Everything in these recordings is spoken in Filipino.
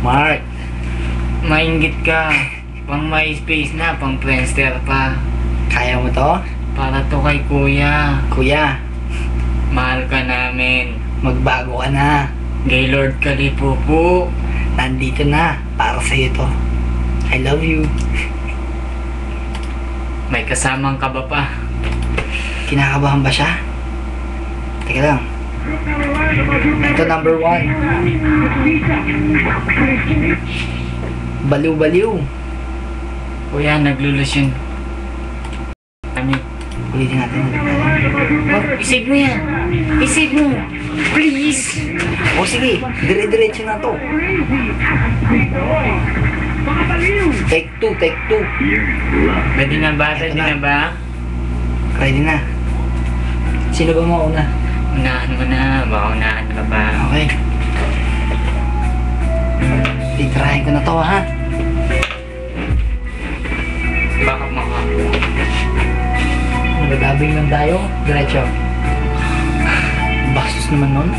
Mark, Mainggit ka. Pang MySpace na, pang Friendster pa. kaya mo to? Para to kay kuya. Kuya, Mahal ka namin. magbago ka na. Gaylord Kalipupu. Nandito na, para sa'yo to. I love you. May kasamang kaba pa. Kinakabahan ba siya? Teka lang. Ito number 1. Baliw-baliw. Kuya, naglulusyon kami. Ulitin natin. Isave mo yan. Isave mo. Please. O sige, dire-diretso na to. Take 2, take 2. Ready na ba? Ready na ba? Ready na. Sino ba mauna? Unahan mo na. Baka unahan ka ba? Okay. Titrahin ko na to ha. Baka maka. Nagdabing lang tayo. Diretso. Bastos naman nun.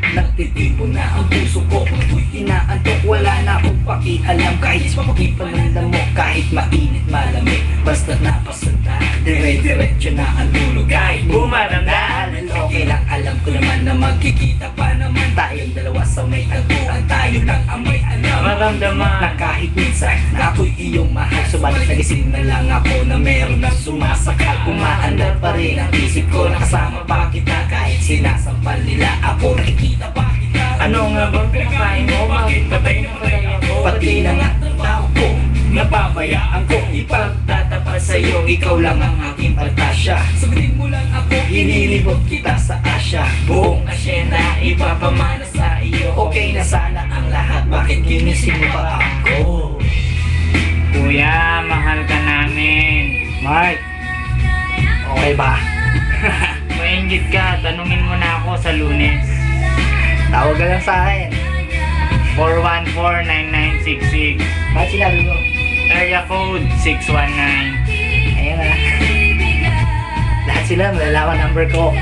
Nagtitipo na ang puso ko. Ako'y inaantok, wala na akong pakialam. Kahit pakipalamdam mo, kahit mainit malamig. Basta napasanda, dire-diretso na ang dulo. Kahit bumaramdam, okay lang, alam ko naman na magkikita pa naman. Tayong dalawa sa may tagpuan, tayo lang ang may alam. Maramdaman Na kahit minsan na ako'y iyong mahal, subalit nagising na lang ako na meron na sumasakal. Umaandar pa rin ang isip ko, nakasama pa kita. Kahit sinasampal nila ako, nakikita pa kita. Ano nga bang pinakain mo? Bakit patay na patay ako? Pati na nga ang tao ko, napabayaan ko ipagtatapat sa'yo. Ikaw lang ang aking pagtasya. Sabihin mo lang ako, inilibot kita sa asya. Buong asyenda, ipapamana sa iyo. Okay na sana ang lahat, bakit ginising mo pa ako? Kuya, mahal ka namin. Mark, okay ba? Mainggit ka. Tanungin mo na ako sa Lunes. Tawag ka lang sa akin. 414-9966. Bakit sinabi mo? Area code 619. Ayan na. Lahat sila malalaman number ko.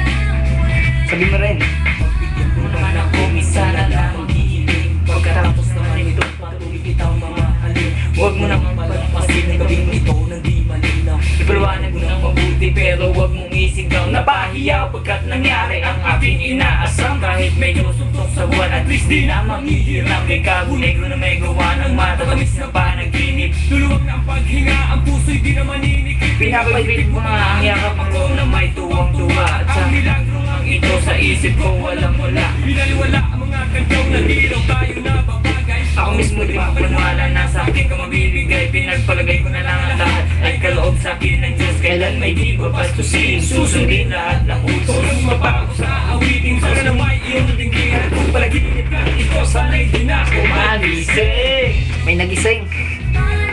Sabi mo rin. Pagbigyan mo naman ako, minsan na lang maghihiling. Pagkatapos naman ito, patuloy kitang mamahalin. Huwag mo naman palampasin ang gabing ito nang di malinaw. Ipaliwanag mo ng mabuti pero huwag mong isigaw. Napahiyaw pagkat nangyari ang aking inaasam. Kahit medyo suntok sa buwan, at least di na manghihirap. May kago negro na may gawa ng matatamis na panaginip. Luluwag ng paghinga, ang puso'y di na maninikip. Pinapagpit mo nga ang yakap ako na may tuwang-tuwa. At sa milagro ang ito sa isip ko walang wala. Pinaliwala ang mga kantaw na hilaw tayo na babagay. Ako mismo di mapanwala na sa akin ka mabibigay. Pinagpalagay ko na lang ang lahat ay kaloob sa akin ng Diyos. Kailan may di babastusin, susundin lahat ng utos. Kung mabago sa awitin, sana na may iyong tinggihan. Kung palaginip ka ito, sana'y di na ako magising. May nagising.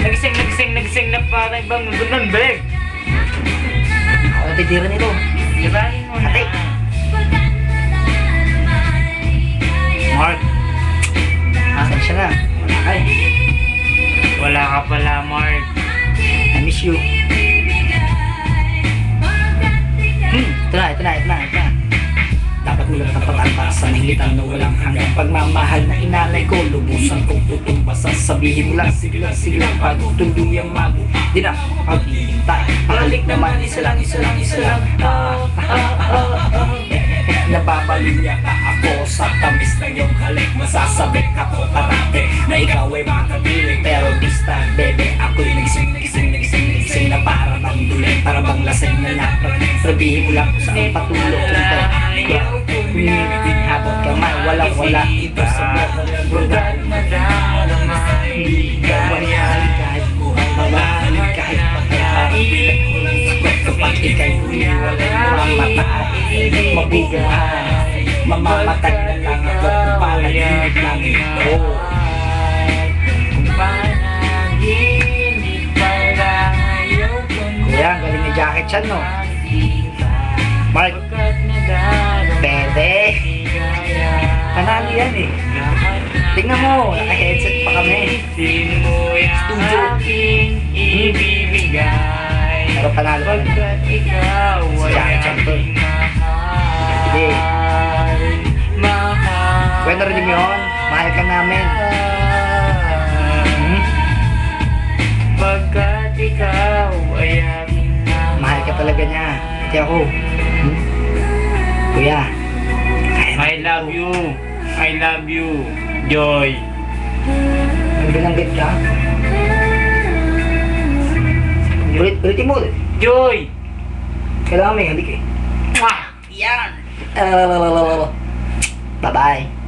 Nagising na parang ibang gunan, Beg. Ako natitira nito. Dibahin mo na. Ate. Mark. Asan siya na? Ay, Wala ka pala, Mark. I miss you. Ito na. Dapat mo lang tapatan para sa militan na walang hanggang pagmamahal na inalay ko. Lubusan kong tutumba, sasabihin mo lang, sige lang, pagtuluyang mabuti. Di na paghihintay, pahalik naman, isa lang. Nababaluya ka ako sa tamis ng iyong halik. Masasabik ako parate na ikaw ay makapiling. Pero this time, bebe, ako'y nagising na para bang duling, para bang lasing na lapag. Sabihin mo lang kung saan patulog ito. Humihiling habang kamay, walang-wala ito sa mga lugar. Hindi ka mahali kahit buhay, mamahali kahit patay. Kapag ika'y huli-wala, mamamatay, mabubuhay, mamamatay na lang ako kung panaginip lang ito. Kuya, galing na jacket siya, no? Mark, pwede. Panalo yan eh. Tingnan mo, naka-headset pa kami. Studio. Pero panalo pa rin. Si jacket siya to. Sige. Okay, narinig mo yun? Mahal ka namin. Hmm? Pagkat ikaw ay aking mahal. Mahal ka talaga niya. Pati ako. Hmm? Kuya. I love you. I love you. Joy. Nagbilanggit ka? Ulitin mo ulit. Joy. Kailangan may halik eh. Mwah! Yan! Bye-bye.